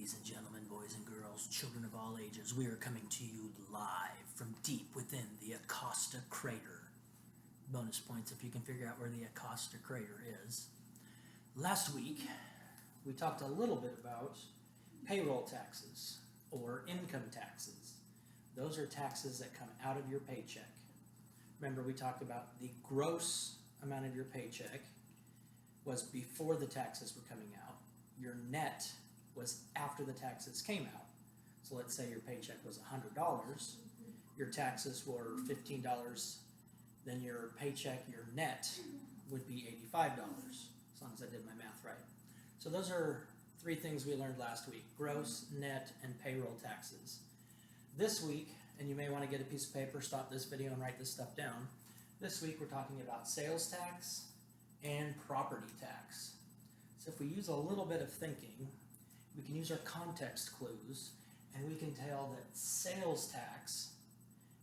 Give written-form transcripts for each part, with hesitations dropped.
Ladies and gentlemen, boys and girls, children of all ages, we are coming to you live from deep within the Acosta crater. Bonus points if you can figure out where the Acosta crater is. Last week, we talked a little bit about payroll taxes or income taxes. Those are taxes that come out of your paycheck. Remember, we talked about the gross amount of your paycheck was before the taxes were coming out. Your net was after the taxes came out. So let's say your paycheck was $100, your taxes were $15, then your paycheck, your net, would be $85, as long as I did my math right. So those are three things we learned last week: gross, net, and payroll taxes. This week, and you may want to get a piece of paper, stop this video and write this stuff down. This week we're talking about sales tax and property tax. So if we use a little bit of thinking, we can use our context clues, and we can tell that sales tax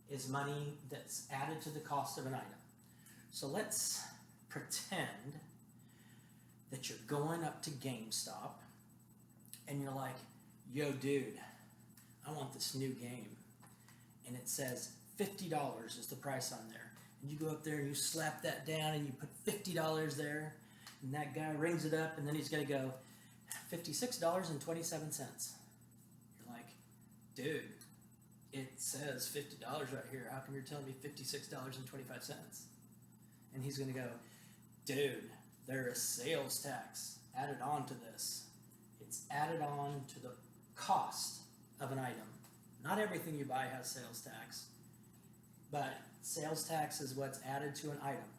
is money that's added to the cost of an item. So let's pretend that you're going up to GameStop and you're like, yo dude, I want this new game. And it says $50 is the price on there. And you go up there and you slap that down and you put $50 there, and that guy rings it up, and then he's got to go, $56.27. You're like, dude, it says $50 right here. How come you're telling me $56.25? And he's going to go, dude, there is sales tax added on to this. It's added on to the cost of an item. Not everything you buy has sales tax, but sales tax is what's added to an item.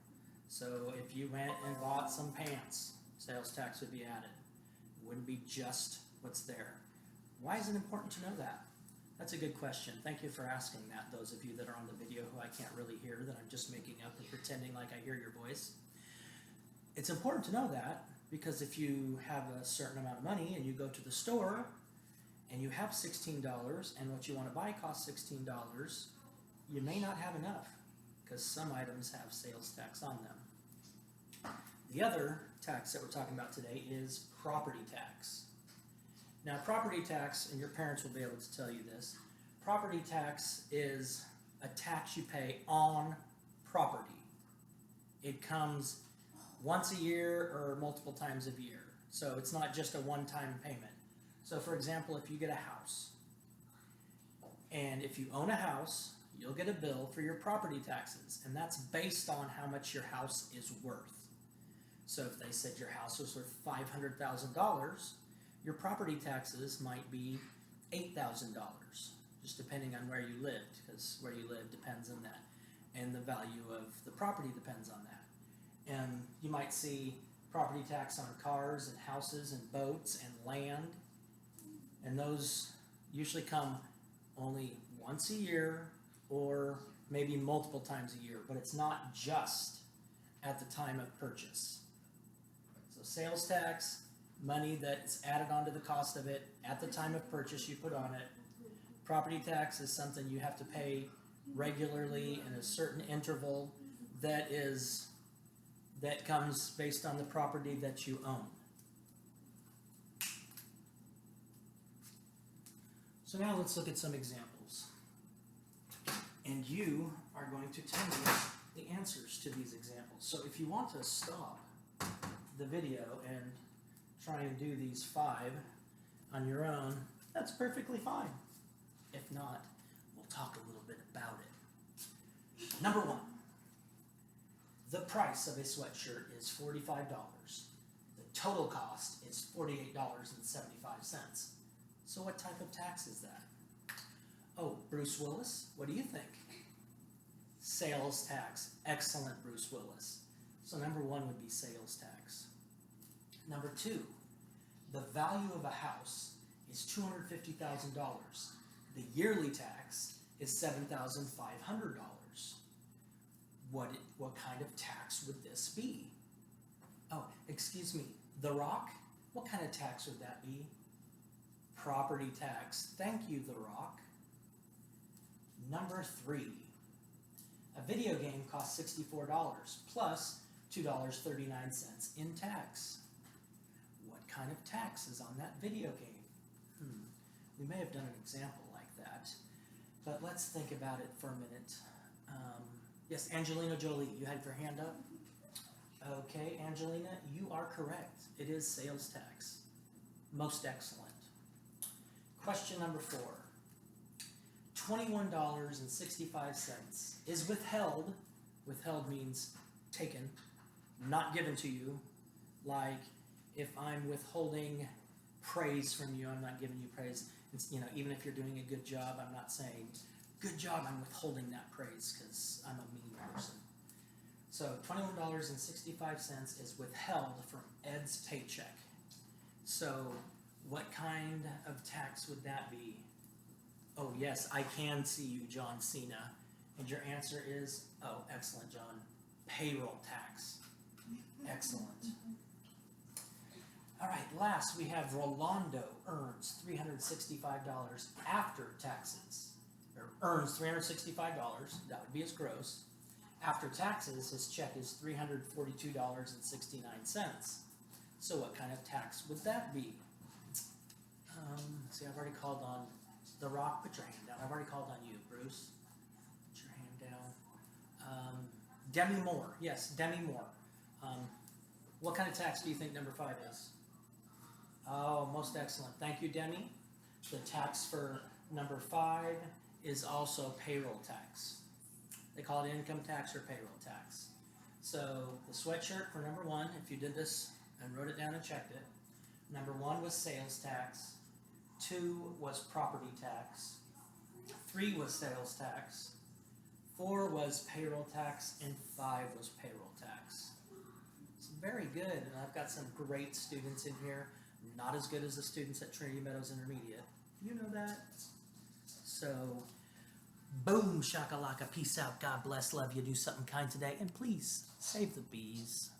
So if you went and bought some pants, sales tax would be added. It wouldn't be just what's there. Why is it important to know that? That's a good question. Thank you for asking that, those of you that are on the video who I can't really hear, that I'm just making up and pretending like I hear your voice. It's important to know that because if you have a certain amount of money and you go to the store and you have $16 and what you want to buy costs $16, you may not have enough because some items have sales tax on them. The other tax that we're talking about today is property tax. Now, property tax, and your parents will be able to tell you this, property tax is a tax you pay on property. It comes once a year or multiple times a year. So it's not just a one-time payment. So for example, if you get a house, and if you own a house, you'll get a bill for your property taxes, and that's based on how much your house is worth. So if they said your house was worth $500,000, your property taxes might be $8,000, just depending on where you lived, because where you live depends on that, and the value of the property depends on that. And you might see property tax on cars and houses and boats and land, and those usually come only once a year or maybe multiple times a year, but it's not just at the time of purchase. So sales tax, money that's added onto the cost of it at the time of purchase you put on it. Property tax is something you have to pay regularly in a certain interval that comes based on the property that you own. So now let's look at some examples. And you are going to tell me the answers to these examples. So if you want to stop the video and try and do these 5 on your own, that's perfectly fine. If not, we'll talk a little bit about it. Number 1, the price of a sweatshirt is $45. The total cost is $48.75. So what type of tax is that? Oh, Bruce Willis, what do you think? Sales tax. Excellent, Bruce Willis. So number 1 would be sales tax. Number 2, the value of a house is $250,000. The yearly tax is $7,500. What kind of tax would this be? Oh, excuse me, The Rock? What kind of tax would that be? Property tax. Thank you, The Rock. Number 3, a video game costs $64 plus $2.39 in tax. What kind of tax is on that video game? We may have done an example like that, but let's think about it for a minute. Yes, Angelina Jolie, you had your hand up? Okay, Angelina, you are correct. It is sales tax. Most excellent. Question number 4. $21.65 is withheld. Withheld means taken, not given to you. Like if I'm withholding praise from you, I'm not giving you praise. It's, even if you're doing a good job, I'm not saying, good job, I'm withholding that praise because I'm a mean person. So $21.65 is withheld from Ed's paycheck. So what kind of tax would that be? Oh yes, I can see you, John Cena. And your answer is, oh, excellent, John, payroll tax. Excellent. All right, last we have Rolando earns $365 after taxes. Or earns $365, that would be his gross. After taxes, his check is $342.69. So what kind of tax would that be? See, I've already called on The Rock. Put your hand down. I've already called on you, Bruce. Put your hand down. Demi Moore. Yes, Demi Moore. What kind of tax do you think number 5 is? Oh, most excellent. Thank you, Demi. The tax for number 5 is also payroll tax. They call it income tax or payroll tax. So the sweatshirt for number 1, if you did this and wrote it down and checked it, number 1 was sales tax, 2 was property tax, 3 was sales tax, 4 was payroll tax, and 5 was payroll tax. It's very good, and I've got some great students in here, not as good as the students at Trinity Meadows Intermediate. You know that? So, boom, shakalaka, peace out, God bless, love you, do something kind today, and please, save the bees.